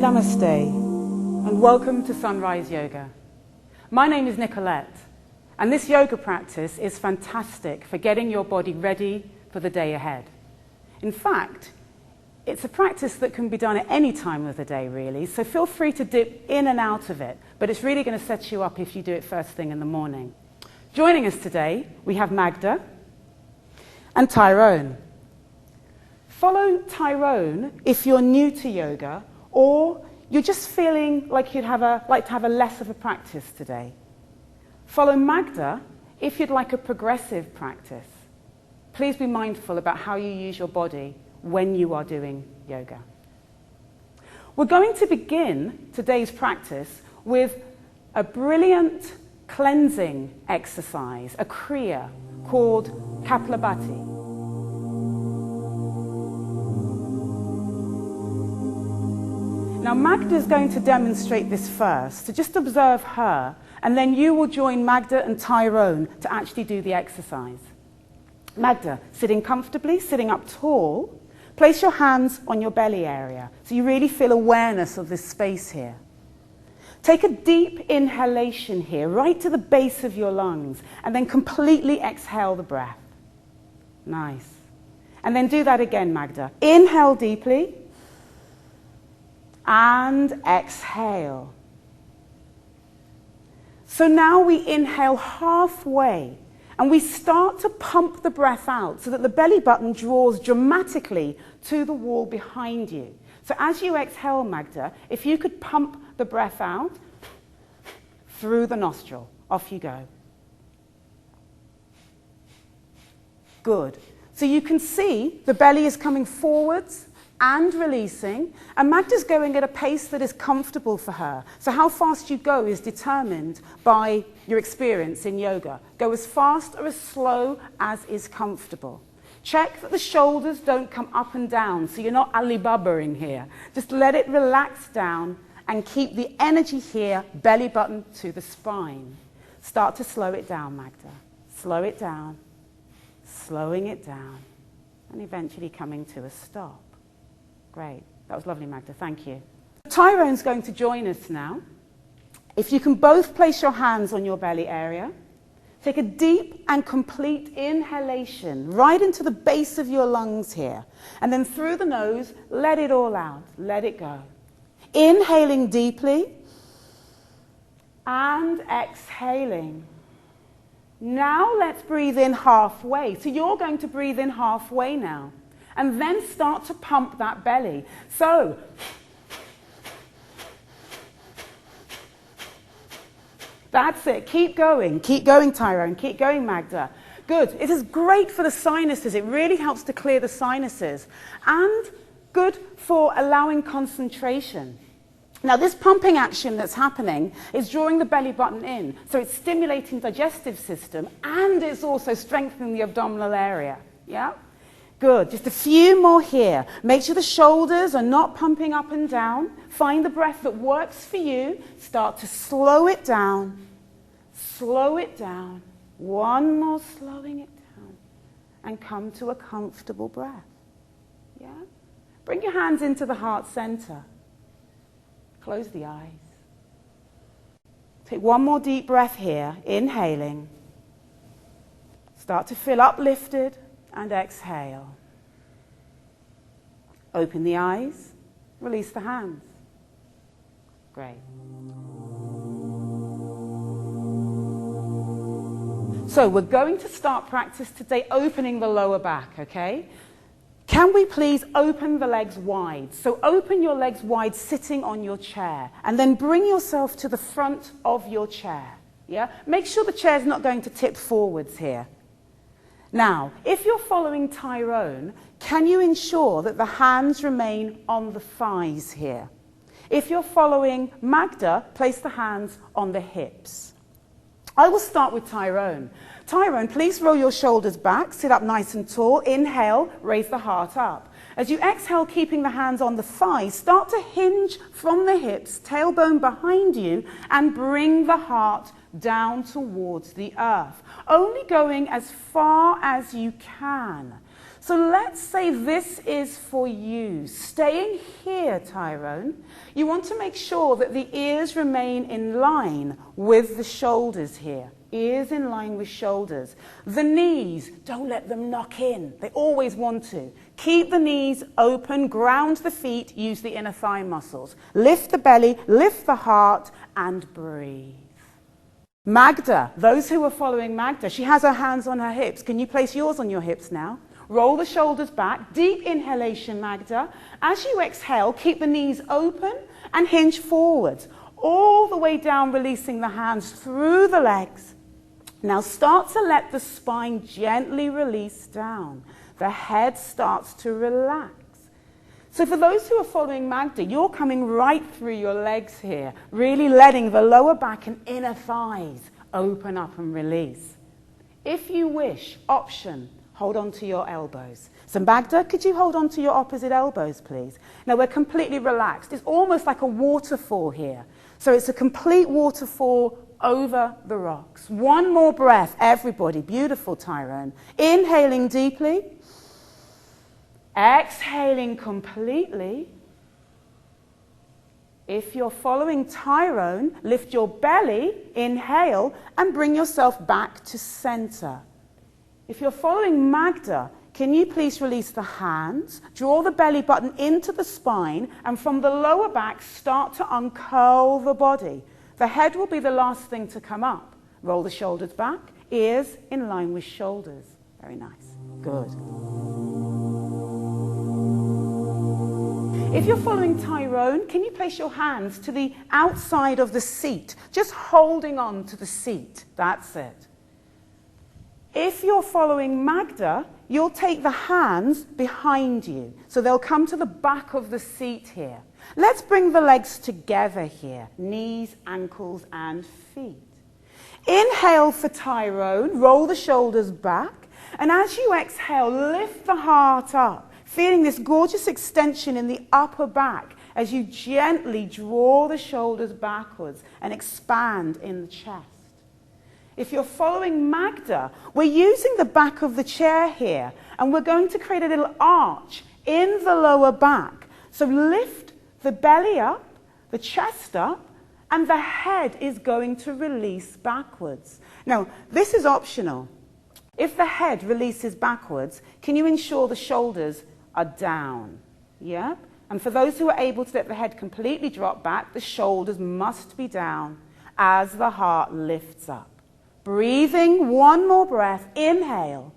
Namaste, and welcome to Sunrise Yoga. My name is Nicolette, and this yoga practice is fantastic for getting your body ready for the day ahead. In fact, it's a practice that can be done at any time of the day, really, so feel free to dip in and out of it, but it's really going to set you up if you do it first thing in the morning. Joining us today, we have Magda and Tyrone. Follow Tyrone if you're new to yoga or you're just feeling like you'd like to have a less of a practice today. Follow Magda if you'd like a progressive practice. Please be mindful about how you use your body when you are doing yoga. We're going to begin today's practice with a brilliant cleansing exercise, a kriya called Kapalabhati. Now Magda is going to demonstrate this first, so just observe her, and then you will join Magda and Tyrone to actually do the exercise. Magda, sitting comfortably, sitting up tall, place your hands on your belly area, so you really feel awareness of this space here. Take a deep inhalation here, right to the base of your lungs, and then completely exhale the breath. Nice. And then do that again, Magda. Inhale deeply, and exhale. So now we inhale halfway, and we start to pump the breath out so that the belly button draws dramatically to the wall behind you. So as you exhale, Magda, if you could pump the breath out through the nostril. Off you go. Good. So you can see the belly is coming forwards and releasing, and Magda's going at a pace that is comfortable for her. So how fast you go is determined by your experience in yoga. Go as fast or as slow as is comfortable. Check that the shoulders don't come up and down, so you're not Alibaba-ing here. Just let it relax down and keep the energy here, belly button to the spine. Start to slow it down, Magda. Slow it down, slowing it down, and eventually coming to a stop. Great. That was lovely, Magda. Thank you. Tyrone's going to join us now. If you can both place your hands on your belly area, take a deep and complete inhalation right into the base of your lungs here. And then through the nose, let it all out. Let it go. Inhaling deeply and exhaling. Now let's breathe in halfway. So you're going to breathe in halfway now. And then start to pump that belly. So, that's it. Keep going, Tyrone. Keep going, Magda. Good. It is great for the sinuses. It really helps to clear the sinuses. And good for allowing concentration. Now, this pumping action that's happening is drawing the belly button in. So it's stimulating the digestive system, and it's also strengthening the abdominal area. Yeah? Good. Just a few more here. Make sure the shoulders are not pumping up and down. Find the breath that works for you. Start to slow it down. Slow it down. One more slowing it down. And come to a comfortable breath. Yeah? Bring your hands into the heart center. Close the eyes. Take one more deep breath here. Inhaling. Start to feel uplifted. And exhale. Open the eyes, release the hands. Great. So we're going to start practice today opening the lower back, okay? Can we please open the legs wide? So open your legs wide sitting on your chair, and then bring yourself to the front of your chair. Yeah? Make sure the chair's not going to tip forwards here. Now, if you're following Tyrone, can you ensure that the hands remain on the thighs here? If you're following Magda, place the hands on the hips. I will start with Tyrone. Tyrone, please roll your shoulders back, sit up nice and tall. Inhale, raise the heart up. As you exhale, keeping the hands on the thighs, start to hinge from the hips, tailbone behind you, and bring the heart down towards the earth. Only going as far as you can. So let's say this is for you. Staying here, Tyrone, you want to make sure that the ears remain in line with the shoulders here. Ears in line with shoulders. The knees, don't let them knock in. They always want to. Keep the knees open, ground the feet, use the inner thigh muscles. Lift the belly, lift the heart, and breathe. Magda, those who are following Magda, she has her hands on her hips. Can you place yours on your hips now? Roll the shoulders back. Deep inhalation, Magda. As you exhale, keep the knees open and hinge forwards. All the way down, releasing the hands through the legs. Now start to let the spine gently release down. The head starts to relax. So for those who are following Magda, you're coming right through your legs here, really letting the lower back and inner thighs open up and release. If you wish, option, hold on to your elbows. So Magda, could you hold on to your opposite elbows, please? Now we're completely relaxed. It's almost like a waterfall here. So it's a complete waterfall over the rocks. One more breath, everybody. Beautiful, Tyrone. Inhaling deeply. Exhaling completely. If you're following Tyrone, lift your belly, inhale, and bring yourself back to center. If you're following Magda, can you please release the hands, draw the belly button into the spine, and from the lower back, start to uncurl the body. The head will be the last thing to come up. Roll the shoulders back, ears in line with shoulders. Very nice. Good. If you're following Tyrone, can you place your hands to the outside of the seat, just holding on to the seat? That's it. If you're following Magda, you'll take the hands behind you. So they'll come to the back of the seat here. Let's bring the legs together here. Knees, ankles, and feet. Inhale for Tyrone. Roll the shoulders back. And as you exhale, lift the heart up, feeling this gorgeous extension in the upper back as you gently draw the shoulders backwards and expand in the chest. If you're following Magda, we're using the back of the chair here, and we're going to create a little arch in the lower back. So lift the belly up, the chest up, and the head is going to release backwards. Now, this is optional. If the head releases backwards, can you ensure the shoulders are down? Yeah? And for those who are able to let the head completely drop back, the shoulders must be down as the heart lifts up. Breathing, one more breath. Inhale.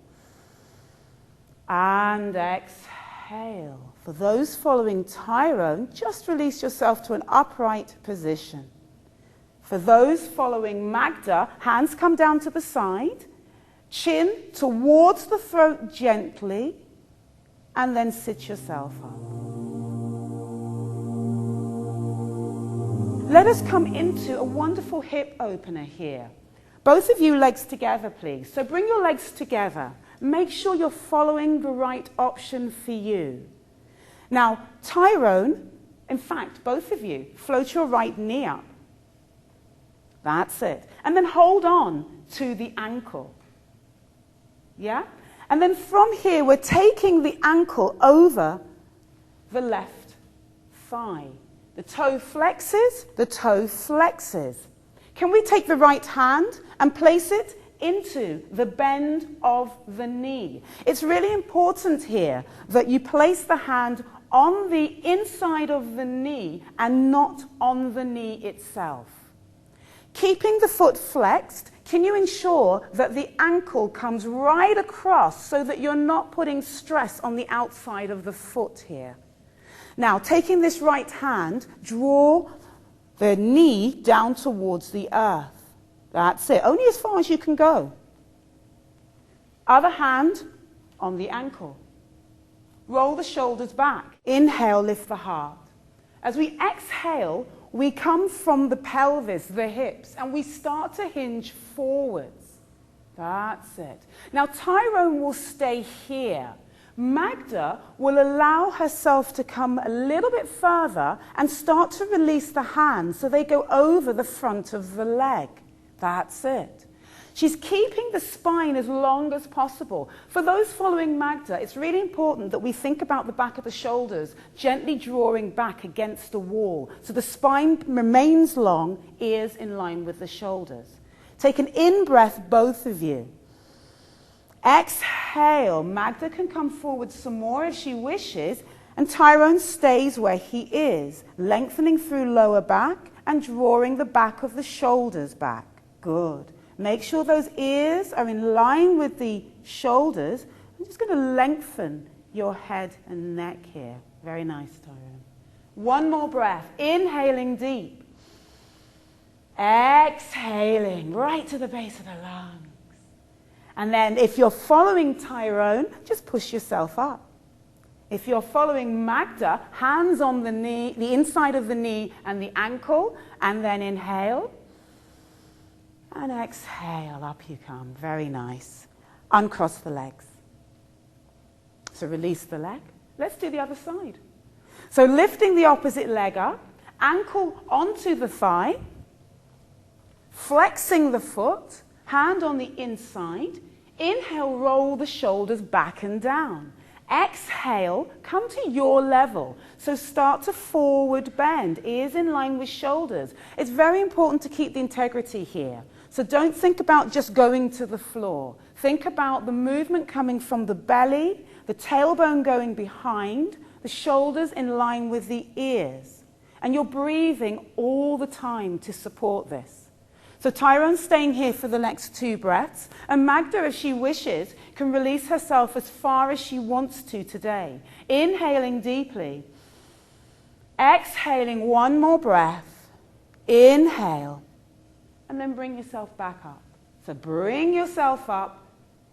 And exhale. For those following Tyrone, just release yourself to an upright position. For those following Magda, hands come down to the side, chin towards the throat gently, and then sit yourself up. Let us come into a wonderful hip opener here. Both of you legs together, please. So bring your legs together. Make sure you're following the right option for you. Now, Tyrone, in fact, both of you, float your right knee up. That's it. And then hold on to the ankle. Yeah? And then from here, we're taking the ankle over the left thigh. The toe flexes, the toe flexes. Can we take the right hand and place it into the bend of the knee? It's really important here that you place the hand on the inside of the knee and not on the knee itself. Keeping the foot flexed, can you ensure that the ankle comes right across so that you're not putting stress on the outside of the foot here? Now, taking this right hand, draw the knee down towards the earth. That's it. Only as far as you can go. Other hand on the ankle. Roll the shoulders back. Inhale, lift the heart. As we exhale, we come from the pelvis, the hips, and we start to hinge forwards. That's it. Now, Tyrone will stay here. Magda will allow herself to come a little bit further and start to release the hands so they go over the front of the leg. That's it. She's keeping the spine as long as possible. For those following Magda, it's really important that we think about the back of the shoulders, gently drawing back against the wall. So the spine remains long, ears in line with the shoulders. Take an in-breath, both of you. Exhale. Magda can come forward some more if she wishes, and Tyrone stays where he is, lengthening through lower back and drawing the back of the shoulders back. Good. Make sure those ears are in line with the shoulders. I'm just going to lengthen your head and neck here. Very nice, Tyrone. One more breath. Inhaling deep. Exhaling right to the base of the lungs. And then if you're following Tyrone, just push yourself up. If you're following Magda, hands on the knee, the inside of the knee and the ankle, and then inhale. And exhale, up you come. Very nice. Uncross the legs. So release the leg. Let's do the other side. So lifting the opposite leg up, ankle onto the thigh, flexing the foot, hand on the inside. Inhale, roll the shoulders back and down. Exhale, come to your level. So start to forward bend, ears in line with shoulders. It's very important to keep the integrity here. So don't think about just going to the floor. Think about the movement coming from the belly, the tailbone going behind, the shoulders in line with the ears. And you're breathing all the time to support this. So Tyrone's staying here for the next 2 breaths, and Magda, if she wishes, can release herself as far as she wants to today. Inhaling deeply. Exhaling, one more breath. Inhale. And then bring yourself back up. So bring yourself up,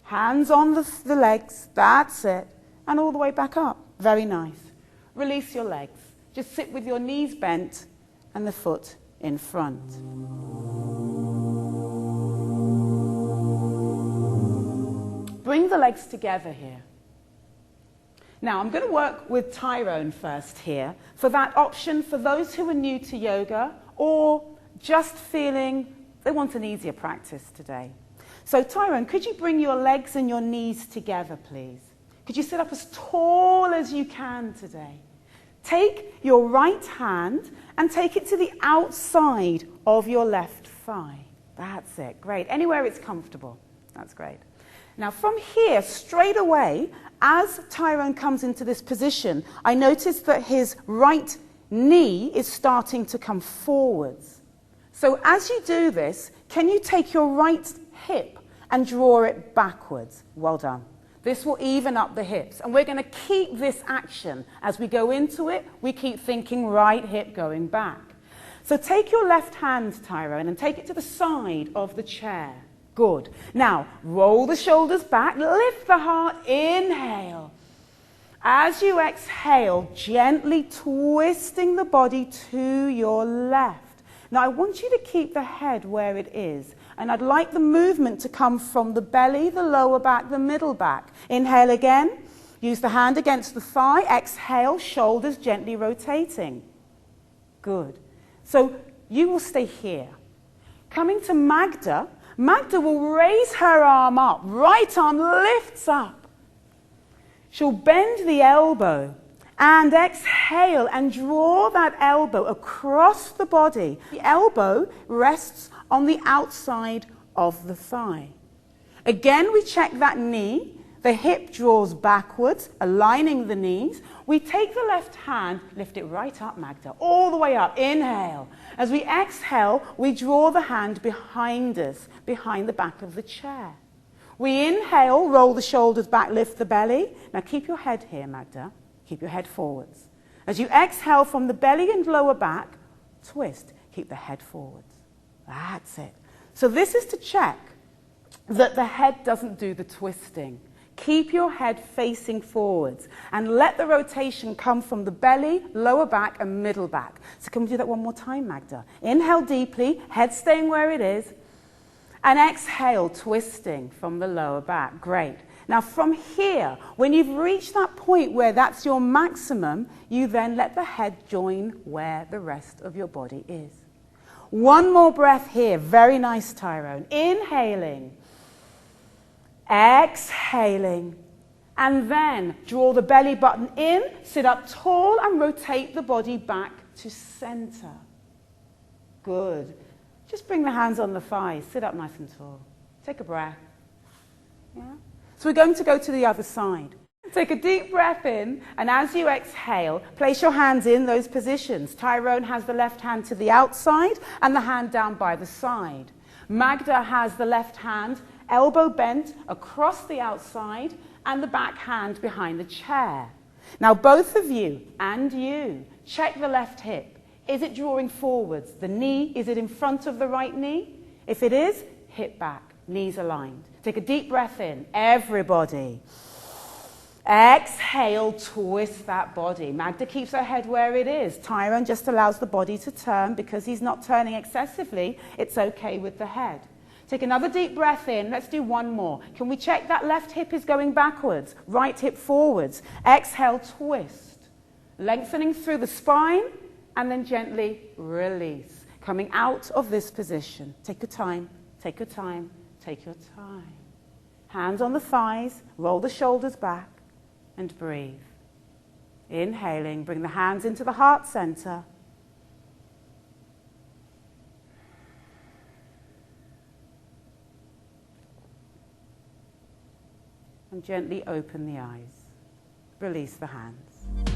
hands on the legs, that's it, and all the way back up. Very nice. Release your legs. Just sit with your knees bent and the foot in front. Bring the legs together here. Now, I'm going to work with Tyrone first here for that option for those who are new to yoga or just feeling they want an easier practice today. So, Tyrone, could you bring your legs and your knees together, please? Could you sit up as tall as you can today? Take your right hand and take it to the outside of your left thigh. That's it. Great. Anywhere it's comfortable. That's great. Now from here, straight away, as Tyrone comes into this position, I notice that his right knee is starting to come forwards. So as you do this, can you take your right hip and draw it backwards? Well done. This will even up the hips. And we're going to keep this action. As we go into it, we keep thinking right hip going back. So take your left hand, Tyrone, and take it to the side of the chair. Good. Now, roll the shoulders back, lift the heart, inhale. As you exhale, gently twisting the body to your left. Now, I want you to keep the head where it is, and I'd like the movement to come from the belly, the lower back, the middle back. Inhale again. Use the hand against the thigh. Exhale, shoulders gently rotating. Good. So you will stay here. Coming to Magda, Magda will raise her arm up. Right arm lifts up. She'll bend the elbow and exhale and draw that elbow across the body. The elbow rests on the outside of the thigh. Again, we check that knee. The hip draws backwards, aligning the knees. We take the left hand, lift it right up, Magda, all the way up. Inhale. As we exhale, we draw the hand behind us, behind the back of the chair. We inhale, roll the shoulders back, lift the belly. Now keep your head here, Magda. Keep your head forwards. As you exhale from the belly and lower back, twist. Keep the head forwards. That's it. So this is to check that the head doesn't do the twisting. Keep your head facing forwards and let the rotation come from the belly, lower back and middle back. So can we do that one more time, Magda? Inhale deeply, head staying where it is. And exhale, twisting from the lower back. Great. Now from here, when you've reached that point where that's your maximum, you then let the head join where the rest of your body is. One more breath here. Very nice, Tyrone. Inhaling. Exhaling. And then draw the belly button in, sit up tall and rotate the body back to center. Good. Just bring the hands on the thighs. Sit up nice and tall. Take a breath. Yeah? So we're going to go to the other side. Take a deep breath in, and as you exhale, place your hands in those positions. Tyrone has the left hand to the outside and the hand down by the side. Magda has the left hand, elbow bent across the outside, and the back hand behind the chair. Now both of you and you, check the left hip. Is it drawing forwards? The knee, is it in front of the right knee? If it is, hip back, knees aligned. Take a deep breath in, everybody. Exhale, twist that body. Magda keeps her head where it is. Tyrone just allows the body to turn because he's not turning excessively. It's okay with the head. Take another deep breath in. Let's do one more. Can we check that left hip is going backwards, right hip forwards? Exhale, twist. Lengthening through the spine and then gently release. Coming out of this position. Take your time, take your time, take your time. Hands on the thighs, roll the shoulders back. And breathe. Inhaling, bring the hands into the heart center. And gently open the eyes. Release the hands.